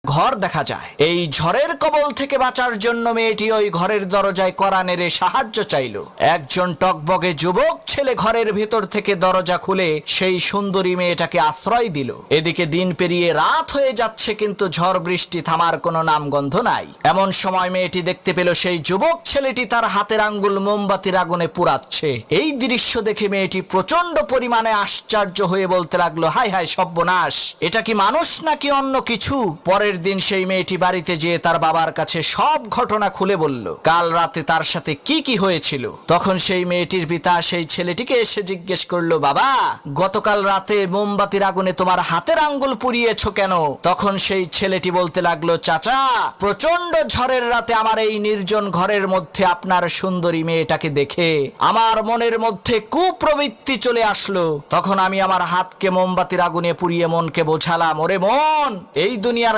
ঘর দেখা যায়। এই ঝড়ের কবল থেকে বাঁচার জন্য মেয়েটি ওই ঘরের দরজায় কড়া নেড়ে সাহায্য চাইল। একজন টকবগে যুবক ছেলে ঘরের ভেতর থেকে দরজা খুলে সেই সুন্দরী মেয়েটাকে আশ্রয় দিল। এদিকে দিন পেরিয়ে রাত হয়ে যাচ্ছে, কিন্তু ঝড় বৃষ্টি থামার কোনো নামগন্ধ নাই। এমন সময় মেয়েটি দেখতে পেল সেই যুবক ছেলেটি তার হাতের আঙ্গুল মোমবাতির আগুনে পুড়াচ্ছে। এই দৃশ্য দেখে মেয়েটি প্রচন্ড পরিমাণে আশ্চর্য হয়ে বলতে লাগলো, হায় হায় সর্বনাশ, এটা কি মানুষ নাকি অন্য কিছু? পরের দিন সেই মেয়েটি বাড়িতে যেয়ে তার বাবার কাছে সব ঘটনা খুলে বলল, কাল রাতে তার সাথে কি কি হয়েছিল। তখন সেই মেয়েটির পিতা সেই ছেলেটিকে এসে জিজ্ঞেস করলো, বাবা, গতকাল রাতে মোমবাতির আগুনে তোমার হাতের আঙ্গুল পুড়িয়েছো কেন? তখন সেই ছেলেটি বলতে লাগলো, চাচা, প্রচন্ড ঝড়ের রাতে আমার এই নির্জন ঘরের মধ্যে আপনার সুন্দরী মেয়েটাকে দেখে আমার মনের মধ্যে কুপ্রবৃত্তি চলে আসলো। তখন আমি আমার হাতকে মোমবাতির আগুনে পুড়িয়ে মনকে বোঝালাম, ওরে মন, এই দুনিয়ার